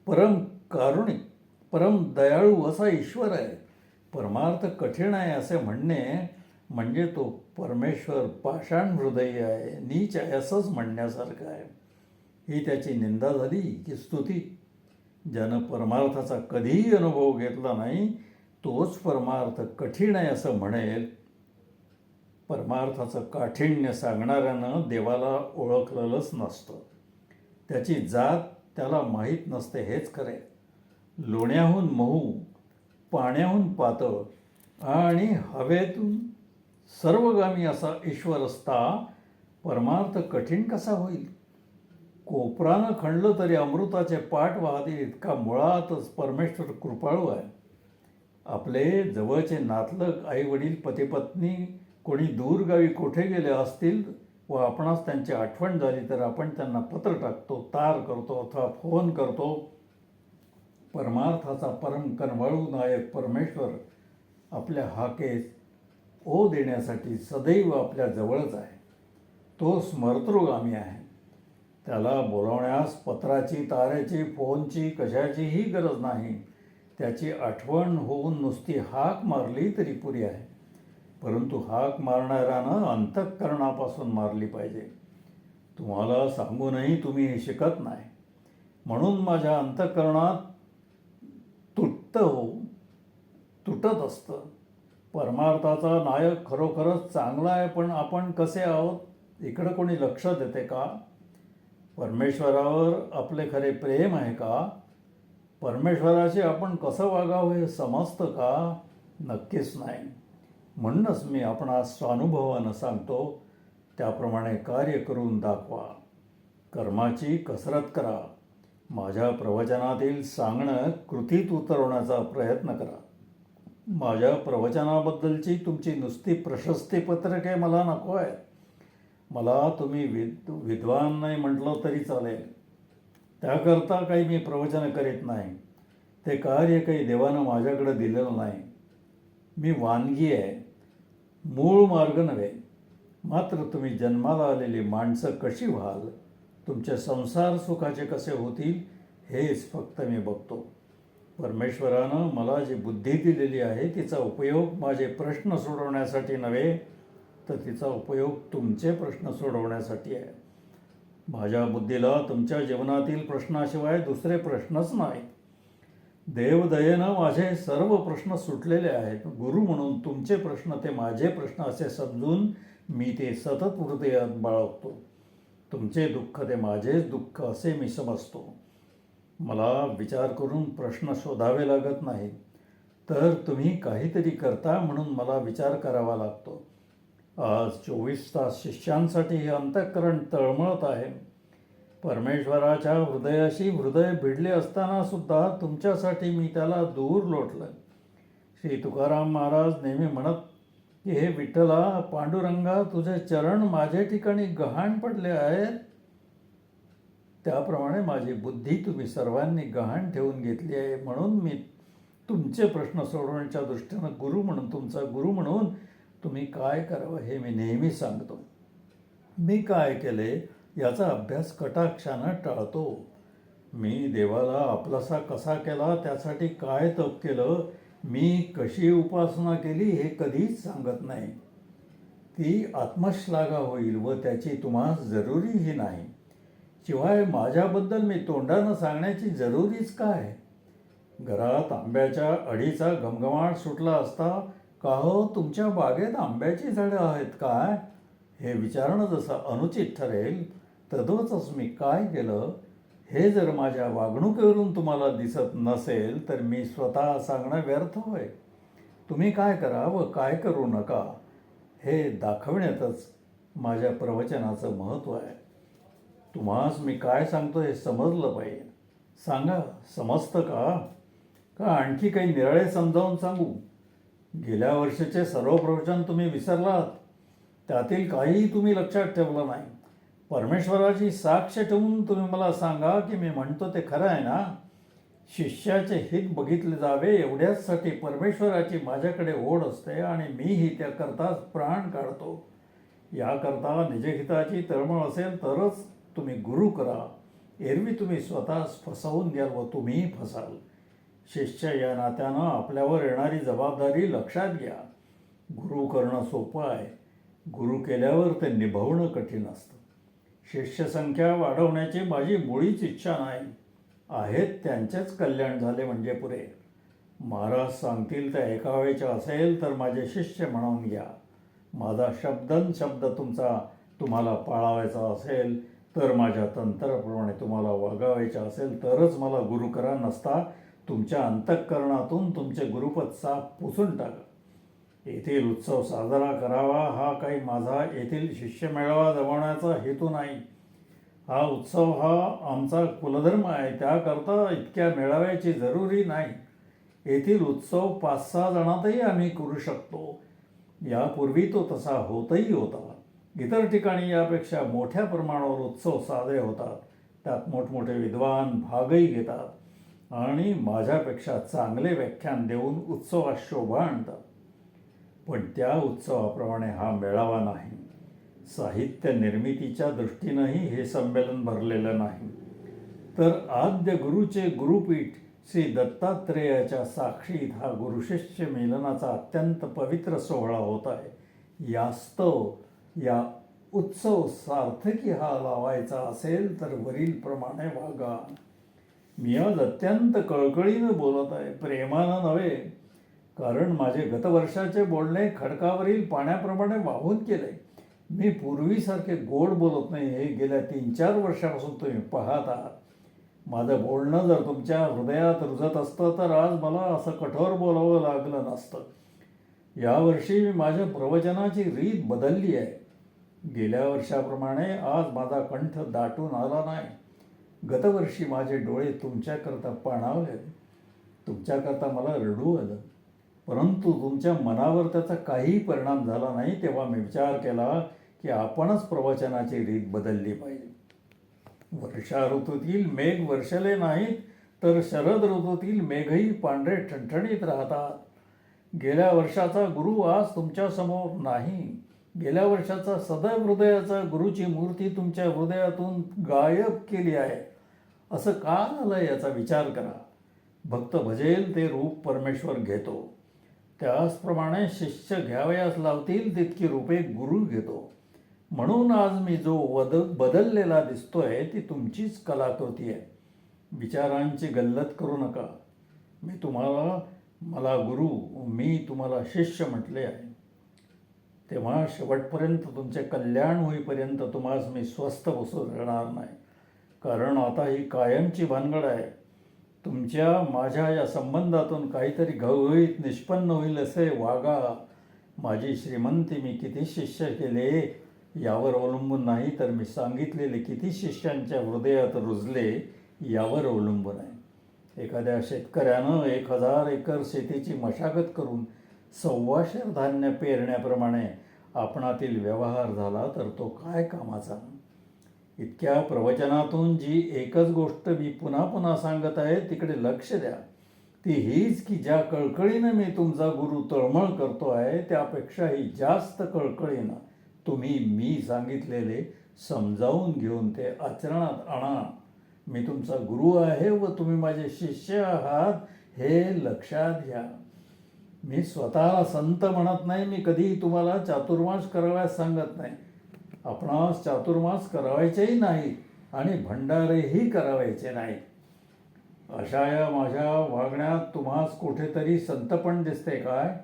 परम कारुणिक, परम दयाळू असा ईश्वर आहे. परमार्थ कठीण आहे असे म्हणणे म्हणजे तो परमेश्वर पाषाण हृदयी आहे, नीच आहे असंच म्हणण्यासारखं आहे. ही त्याची निंदा झाली की स्तुती? ज्यानं परमार्थाचा कधीही अनुभव घेतला नाही तोच परमार्थ कठीण आहे असं म्हणेल. परमार्थाचं काठिण्य सांगणाऱ्यानं देवाला ओळखलेलंच नसतं. त्याची जात त्याला माहीत नसते हेच खरे. लोण्याहून मऊ, पाण्याहून पातळ आणि हवेतून सर्वगामी असा ईश्वर असता परमार्थ कठीण कसा होईल? कोपरानं खणलं तरी अमृताचे पाट वाहतील इतका मुळातच परमेश्वर कृपाळू आहे. आपले जवळचे नातलग, आईवडील, पतिपत्नी कोणी दूरगावी कोठे गेले असतील व आपणास त्यांची आठवण झाली तर आपण त्यांना पत्र टाकतो, तार करतो अथवा फोन करतो. परमार्थाचा परम कनवाळू नायक परमेश्वर आपल्या हाकेस ओ देण्यासाठी सदैव आपल्या जवळच आहे. तो स्मर्तृगामी आहे. त्याला बोलावण्यास पत्राची, तारेची, फोनची, कशाचीही गरज नाही. त्याची आठवण होऊन नुसती हाक मारली तरी पुरी आहे. परंतु हाक मारणाऱ्यानं अंतःकरणापासून मारली पाहिजे. तुम्हाला सांगूनही तुम्ही हे शिकत नाही म्हणून माझ्या अंतःकरणात तुटत असतं. परमार्थाचा नायक खरोखरच चांगला आहे, पण आपण कसे आहोत इकडं कोणी लक्ष देते का? परमेश्वरावर आपले खरे प्रेम आहे का? परमेश्वराशी आपण कसं वागावं हे समजतं का? नक्कीच नाही. म्हणूनच मी आपणास स्वानुभवानं सांगतो, त्याप्रमाणे कार्य करून दाखवा. कर्माची कसरत करा. माझ्या प्रवचनातील सांगणं कृतीत उतरवण्याचा प्रयत्न करा. माझ्या प्रवचनाबद्दलची तुमची नुसती प्रशस्तीपत्रके मला नको आहे. मला तुम्ही विद्वान नाही म्हटलं तरी चालेल. त्याकरता काही मी प्रवचन करीत नाही. ते कार्य काही देवानं माझ्याकडे दिलेलं नाही. मी वानगी आहे, मूळ मार्ग नव्हे. मात्र तुम्ही जन्माला आलेली माणसं कशी व्हाल, तुमचे संसार सुखाचे कसे होतील, हेच फक्त मी बघतो. परमेश्वरानं मला जी बुद्धी दिलेली आहे तिचा उपयोग माझे प्रश्न सोडवण्यासाठी नव्हे, तर तिचा उपयोग तुमचे प्रश्न सोडवण्यासाठी आहे. माझ्या बुद्धीला तुमच्या जीवनातील प्रश्नाशिवाय दुसरे प्रश्नच नाहीत. देवदयेनं माझे सर्व प्रश्न सुटलेले आहेत. गुरु म्हणून तुमचे प्रश्न ते माझे प्रश्न असे समजून मी ते सतत हृदयात बाळगतो. तुमचे दुःख ते माझेच दुःख असे मी समजतो. मला विचार करून प्रश्न शोधावे लागत नाही, तर तुम्ही काहीतरी करता म्हणून मला विचार करावा लागतो. आज 24 तास शिष्यांसाठी हे अंतःकरण तळमळत आहे. परमेश्वराच्या हृदयाशी हृदय भिडले असताना सुद्धा तुमच्यासाठी मी त्याला दूर लोटलं. श्री तुकाराम महाराज नेहमी म्हणत की हे विठ्ठला, पांडुरंगा, तुझे चरण माझ्या ठिकाणी गहाण पडले आहेत. त्याप्रमाणे माझी बुद्धी तुम्ही सर्वांनी गहाण ठेवून घेतली आहे. म्हणून मी तुमचे प्रश्न सोडवण्याच्या दृष्टीनं गुरु म्हणून, तुमचा गुरु म्हणून तुम्ही काय करावं हे मी नेहमी सांगतो. मी काय केले याचा अभ्यास कटाक्षानं टाळतो. मी देवाला आपलासा कसा केला, त्यासाठी काय तप केलं, मी कशी उपासना केली हे कधीच सांगत नाही. ती आत्मश्लाघा होईल व त्याची तुम्हास जरुरीही नाही. शिवाय माझ्याबद्दल मी तोंडानं सांगण्याची जरुरीच काय. घरात आंब्याच्या अडीचा घमघमाट सुटला असता, का हो तुमच्या बागेत आंब्याची झाडं आहेत काय, हे विचारणं जसं अनुचित ठरेल, तद्वतच मी काय केलं हे जर माझ्या वागणुकीवरून तुम्हाला दिसत नसेल तर मी स्वतः सांगणं व्यर्थ होय. तुम्ही काय करा व काय करू नका हे दाखवण्यातच माझ्या प्रवचनाचं महत्त्व आहे. तुम्हास मी काय सांगतो हे समजलं पाहिजे. सांगा, समजतं का आणखी काही निराळे समजावून सांगू? गेल्या वर्षीचे सर्व प्रवचन तुम्ही विसरलात. त्यातील काहीही तुम्ही लक्षात ठेवलं नाही. परमेश्वराची साक्ष ठेवून तुम्ही मला सांगा की मी म्हणतो ते खरं आहे ना. शिष्याचे हित बघितले जावे एवढ्याचसाठी परमेश्वराची माझ्याकडे ओढ असते आणि मीही त्याकरताच प्राण काढतो. याकरता निजहिताची तळमळ असेल तरच तुम्ही गुरु करा. एरवी तुम्ही स्वतःच फसवून घ्याल व तुम्हीही फसाल. शिष्य या नात्यानं आपल्यावर येणारी जबाबदारी लक्षात घ्या. गुरु करणं सोपं आहे, गुरु केल्यावर ते निभवणं कठीण असतं. शिष्यसंख्या वाढवण्याची माझी मुळीच इच्छा नाही. आहेत त्यांचेच कल्याण झाले म्हणजे पुरे. महाराज सांगतील ते ऐकावायचे असेल तर माझे शिष्य म्हणून घ्या. माझा शब्दन शब्द तुम्हाला पाळावायचा असेल तर, माझ्या तंत्राप्रमाणे तुम्हाला वागावायचे असेल तरच मला गुरु करा. नसता तुमच्या अंतःकरणातून तुमचे गुरुपद साफ पुसून टाका. येथील उत्सव साजरा करावा हा काही माझा येथील शिष्य मेळावा जमवण्याचा हेतू नाही. हा उत्सव हा आमचा कुलधर्म आहे. त्याकरता इतक्या मेळाव्याची जरुरी नाही. येथील उत्सव 5-6 जणातही आम्ही करू शकतो. यापूर्वी तो तसा होतही होता. इतर ठिकाणी यापेक्षा मोठ्या प्रमाणावर उत्सव साजरे होतात. त्यात मोठमोठे विद्वान भागही घेतात आणि माझ्यापेक्षा चांगले व्याख्यान देऊन उत्सवात शोभा आणतात. पण त्या उत्सवाप्रमाणे हा मेळावा नाही. साहित्य निर्मितीच्या दृष्टीनंही हे संमेलन भरलेलं नाही. तर आद्य गुरुचे गुरुपीठ श्री दत्तात्रेयाच्या साक्षीत हा गुरुशिष्य मिलनाचा अत्यंत पवित्र सोहळा होत आहे. यास्तव या उत्सव सार्थकी हा लावायचा असेल तर वरील प्रमाणे वागा. मी आज अत्यंत कळकळीनं बोलत आहे, प्रेमानं नव्हे. कारण माझे गतवर्षाचे बोलणे खडकावरील पाण्याप्रमाणे वाहून गेले. मी पूर्वीसारखे गोड बोलत नाही हे गेल्या 3-4 वर्षापासून तुम्ही पाहत आहात. माझं बोलणं जर तुमच्या हृदयात रुजत असतं तर आज मला असं कठोर बोलावं लागलं नसतं. यावर्षी मी माझ्या प्रवचनाची रीत बदलली आहे. गेल्या वर्षाप्रमाणे आज माझा कंठ दाटून आला नाही. गतवर्षी माझे डोळे तुमच्याकरता पाणावले, तुमच्याकरता मला रडू आलं, परंतु तुमच्या मनावर त्याचा काहीही परिणाम झाला नाही. तेव्हा मी विचार केला की आपणच प्रवचनाची रीत बदलली पाहिजे. वर्षा ऋतूतील मेघ वर्षले नाहीत, तर शरद ऋतूतील मेघही पांढरे ठणठणीत राहतात. गेल्या वर्षाचा गुरु आज तुमच्यासमोर नाही. गेल्या वर्षाचा सदैव हृदयाचा गुरुची मूर्ती तुमच्या हृदयातून गायब केली आहे. असं का झालं याचा विचार करा. भक्त भजेल ते रूप परमेश्वर घेतो, त्याचप्रमाणे शिष्य घ्यावयास लावतील तितकी रूपे गुरु घेतो. म्हणून आज मी जो बदललेला दिसतोय ती तुमचीच कलाकृती आहे. विचारांची गल्लत करू नका. मला गुरु, मी तुम्हाला शिष्य म्हटले आहे. तेव्हा शेवटपर्यंत तुमचे कल्याण होईपर्यंत तुम्हास मी स्वस्थ बसू देणार नाही. कारण आता ही कायमची भानगड आहे. तुमच्या माझ्या या संबंधातून काहीतरी घवघवीत निष्पन्न होईल असे वागा. माझी श्रीमंती मी किती शिष्य केले यावर अवलंबून नाही, तर मी सांगितलेले किती शिष्यांच्या हृदयात रुजले यावर अवलंबून आहे. एखाद्या शेतकऱ्यानं 1000 एकर शेतीची मशागत करून 125 धान्य पेरण्याप्रमाणे आपणातील व्यवहार झाला तर तो काय कामाचा. इतक्या प्रवचनातून जी एकच गोष्ट मी पुन्हा पुन्हा सांगत आहे तिकडे लक्ष द्या. ती हीच की ज्या कळकळीनं मी तुमचा गुरु तळमळ करतो आहे त्यापेक्षाही जास्त कळकळीनं तुम्ही मी सांगितलेले समजावून घेऊन ते आचरणात आणा. मी तुमचा गुरु आहे व तुम्ही माझे शिष्य आहात हे लक्षात घ्या. मी स्वतःला संत म्हणत नाही. मी कधीही तुम्हाला चातुर्मास करावयास सांगत नाही. आपणास चातुर्मास करावायचेही नाही आणि भंडारेही करावायचे नाही. अशा या माझ्या वागण्यात तुम्हास कुठेतरी संतपण दिसते काय.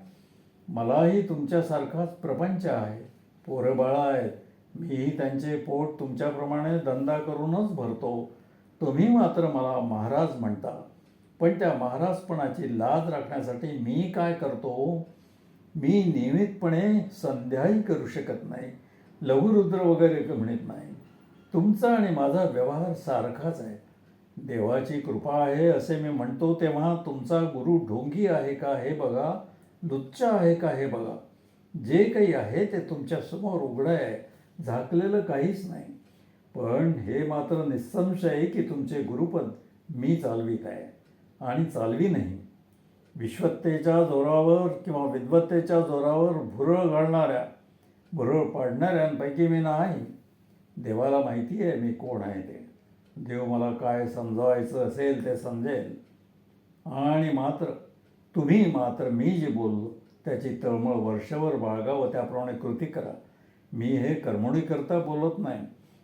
मलाही तुमच्यासारखाच प्रपंच आहे. पोरं बाळा आहेत. मीही त्यांचे पोट तुमच्याप्रमाणे धंदा करूनच भरतो. तुम्ही मात्र मला महाराज म्हणता. पण त्या महाराजपणाची लाज राखण्यासाठी मी काय करतो. मी नियमितपणे संध्याही करू शकत नाही. लघुरुद्र वगैरे म्हणत नाही. तुमचा आणि माझा व्यवहार सारखाच आहे. देवाची कृपा आहे असे मी म्हणतो तेव्हा तुमचा गुरु ढोंगी आहे का हे बघा, लुच्चा आहे का हे बघा. जे काही आहे ते तुमच्यासमोर उघडं आहे, झाकलेलं काहीच नाही. पण हे मात्र निस्संशय की तुमचे गुरुपद मी चालवित आहे आणि चालवी नाही. विश्वत्तेच्या जोरावर किंवा विद्वत्तेच्या जोरावर भुरळ पाडणाऱ्यांपैकी मी नाही. देवाला माहिती आहे मी कोण आहे ते. देव मला काय समजावायचं असेल ते समजेल. आणि तुम्ही मात्र मी जे बोललो त्याची तळमळ वर्षभर बाळगा व त्याप्रमाणे कृती करा. मी हे कर्मणीकरता बोलत नाही,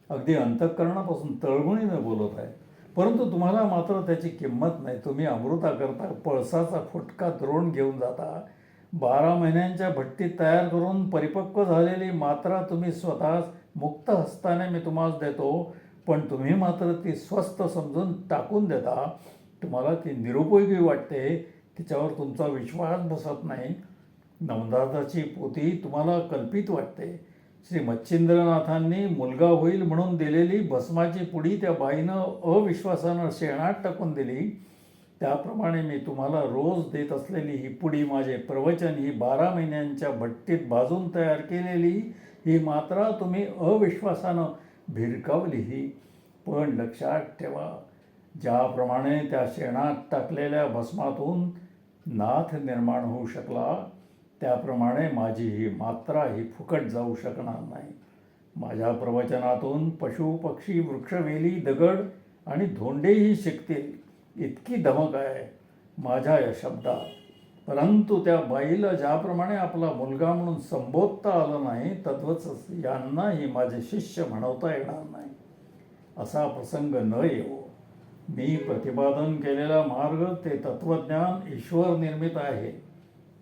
अगदी अंतःकरणापासून तळमळीनं बोलत आहे. परंतु तुम्हाला मात्र त्याची किंमत नाही. तुम्ही अमृताकरता पळसाचा फुटका द्रोण घेऊन जाता. 12 महिन्यांच्या भट्टीत तयार करून परिपक्व झालेली मात्रा तुम्ही स्वतःच मुक्त हस्ताने मी तुम्हाला देतो, पण तुम्ही मात्र ती स्वस्त समजून टाकून देता. तुम्हाला ती निरुपयोगी वाटते, तिच्यावर तुमचा विश्वास बसत नाही. नवनाथाची पोथी तुम्हाला कल्पित वाटते. श्री मच्छिंद्रनाथांनी मुलगा होईल म्हणून दिलेली भस्माची पुडी त्या बाईनं अविश्वासानं शेणात टाकून दिली. त्याप्रमाणे मी तुम्हाला रोज देत असलेली ही पुडी माझे प्रवचन ही 12 महिन्यांच्या भट्टीत भाजून तयार केलेली ही मात्रा तुम्ही अविश्वासानं भिरकावली. पण लक्षात ठेवा, ज्याप्रमाणे त्या शेणात टाकलेल्या भस्मातून नाथ निर्माण होऊ शकला त्याप्रमाणे माझी ही मात्रा ही फुकट जाऊ शकणार नाही. माझ्या प्रवचनातून पशु पक्षी वृक्षवेली दगड आणि धोंडेही शिकतील इतकी धमक आहे माझ्या या शब्दात. परंतु त्या बाईला ज्याप्रमाणे आपला मुलगा म्हणून संबोधता आलं नाही तद्वच यांनाही माझे शिष्य म्हणवता येणार नाही. असा प्रसंग न येवो. मी प्रतिपादन केलेला मार्ग ते तत्त्वज्ञान ईश्वर निर्मित आहे.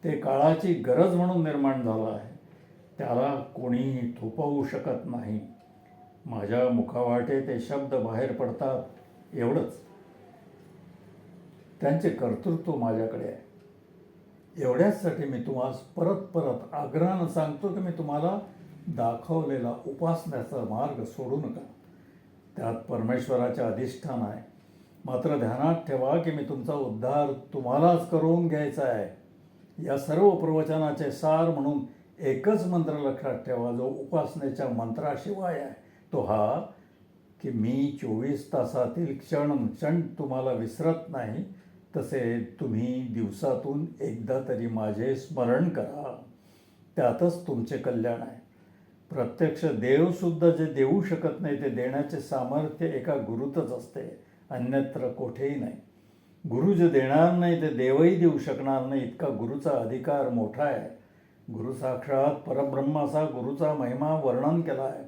ते काळाची गरज म्हणून निर्माण झालं आहे. त्याला कोणीही थोपवू शकत नाही. माझ्या मुखावाटे ते शब्द बाहेर पडतात एवढंच. त्यांचे कर्तृत्व माझ्याकडे आहे. एवढ्याचसाठी मी तुम्हाला परत परत आग्रहानं सांगतो की मी तुम्हाला दाखवलेला उपासण्याचा मार्ग सोडू नका. त्यात परमेश्वराचे अधिष्ठान आहे. मात्र ध्यानात ठेवा की मी तुमचा उद्धार तुम्हालाच करून घ्यायचा आहे. या सर्व प्रवचनाचे सार म्हणून एकच मंत्र लक्षात ठेवा, जो उपासनेच्या मंत्राशिवाय आहे. तो हा की मी 24 तासातील क्षण तुम्हाला विसरत नाही, तसे तुम्ही दिवसातून एकदा तरी माझे स्मरण करा. त्यातच तुमचे कल्याण आहे. प्रत्यक्ष देवसुद्धा जे देऊ शकत नाही ते देण्याचे सामर्थ्य एका गुरूतच असते, अन्यत्र कोठेही नाही. गुरु जे देणार नाही ते देवही देऊ शकणार नाही, इतका गुरुचा अधिकार मोठा आहे. गुरु साक्षात परब्रह्माचा गुरुचा महिमा वर्णन केला आहे.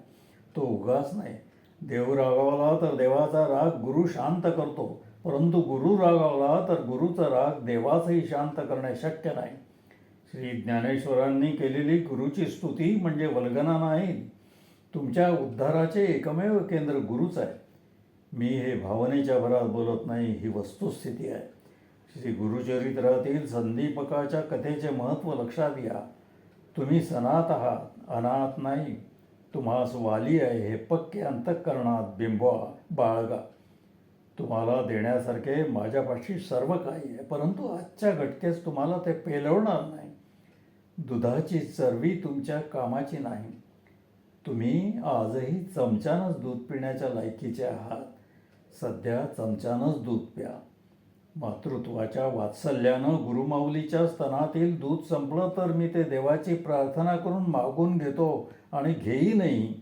तो उगाच नाही. देव रागावला तर देवाचा राग गुरु शांत करतो, परंतु गुरु रागावला तर गुरुचा राग देवाचाही शांत करणे शक्य नाही. श्री ज्ञानेश्वरांनी केलेली गुरुची स्तुती म्हणजे वल्गना नाही. तुमच्या उद्धाराचे एकमेव केंद्र गुरुच आहे. मी हे भावनेच्या भरात बोलत नाही, ही वस्तुस्थिती आहे. श्री गुरुचरित्रातील संदीपकाच्या कथेचे महत्त्व लक्षात घ्या. तुम्ही सनात आहात, अनाथ नाही. तुम्हास वाली आहे हे पक्के अंतःकरणात बिंबवा, बाळगा. तुम्हाला देण्यासारखे माझ्यापाशी सर्व काही आहे, परंतु आजच्या घटकेस तुम्हाला ते पेलवणार नाही. दुधाची चरबी तुमच्या कामाची नाही. तुम्ही आजही चमच्यानंच दूध पिण्याच्या लायकीचे आहात. सध्या चमच्यानंच दूध प्या. मातृत्वाच्या वात्सल्यानं गुरुमाऊलीच्या स्तनातील दूध संपलं तर मी ते देवाची प्रार्थना करून मागून घेतो आणि घेईनही.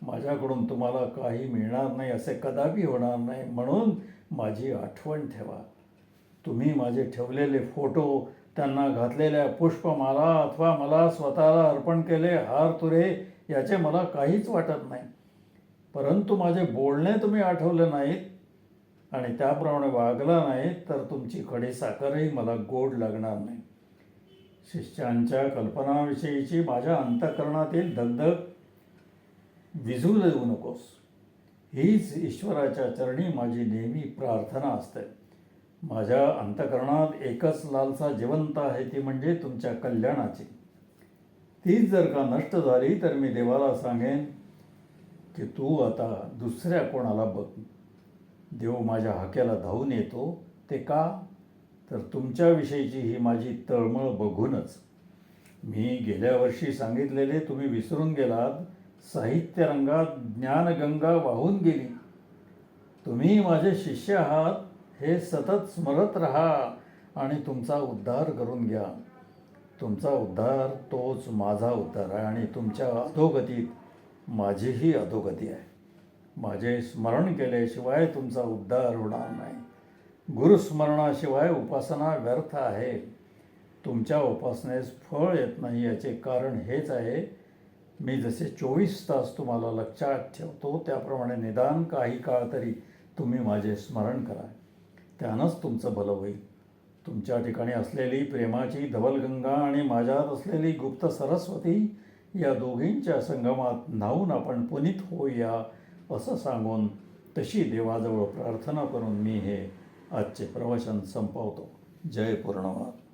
माझ्याकडून तुम्हाला काही मिळणार नाही असे कदापि होणार नाही, म्हणून माझी आठवण ठेवा. तुम्ही माझे ठेवलेले फोटो, त्यांना घातलेल्या पुष्पमाला अथवा मला स्वतःला अर्पण केले हार तुरे याचे मला काहीच वाटत नाही. परंतु माझे बोलणे तुम्ही आठवले नाहीत आणि त्याप्रमाणे वागला नाहीत तर तुमची खडीसाखरही मला गोड लागणार नाही. शिष्यांच्या कल्पनाविषयीची माझ्या अंतःकरणातील दगदग विझू देऊ नकोस. हीच ईश्वराच्या चरणी माझी नेहमी प्रार्थना असते. माझ्या अंतःकरणात एकच लालसा जिवंत आहे, ती म्हणजे तुमच्या कल्याणाची. तीच जर का नष्ट झाली तर मी देवाला सांगेन की तू आता दुसऱ्या कोणाला बघ. देव माझ्या हाक्याला धावून येतो ते का, तर तुमच्याविषयीची ही माझी तळमळ बघूनच. मी गेल्या वर्षी सांगितलेले तुम्ही विसरून गेलात. साहित्य रंगात ज्ञानगंगा वाहून गेली. तुम्ही माझे शिष्य आहात हे सतत स्मरत राहा आणि तुमचा उद्धार करून घ्या. तुमचा उद्धार तोच माझा उद्धार आहे आणि तुमच्या अधोगतीत माझीही अधोगती आहे. माझे स्मरण केल्याशिवाय तुमचा उद्धार होणार नाही. गुरुस्मरणाशिवाय उपासना व्यर्थ आहे. तुमच्या उपासनेस फळ येत नाही याचे कारण हेच आहे, मी जसे 24 तास तुम्हाला लक्षात ठेवतो त्याप्रमाणे निदान काही काळ तरी तुम्ही माझे स्मरण करा. त्यानंच तुमचं भलं होईल. तुमच्या ठिकाणी असलेली प्रेमाची धवलगंगा आणि माझ्यात असलेली गुप्त सरस्वती या दोघींच्या संगमात न्हावून आपण पुनीत होऊया असं सांगून तशी देवाजवळ प्रार्थना करून मी हे आजचे प्रवचन संपवतो. जय पूर्णवाद.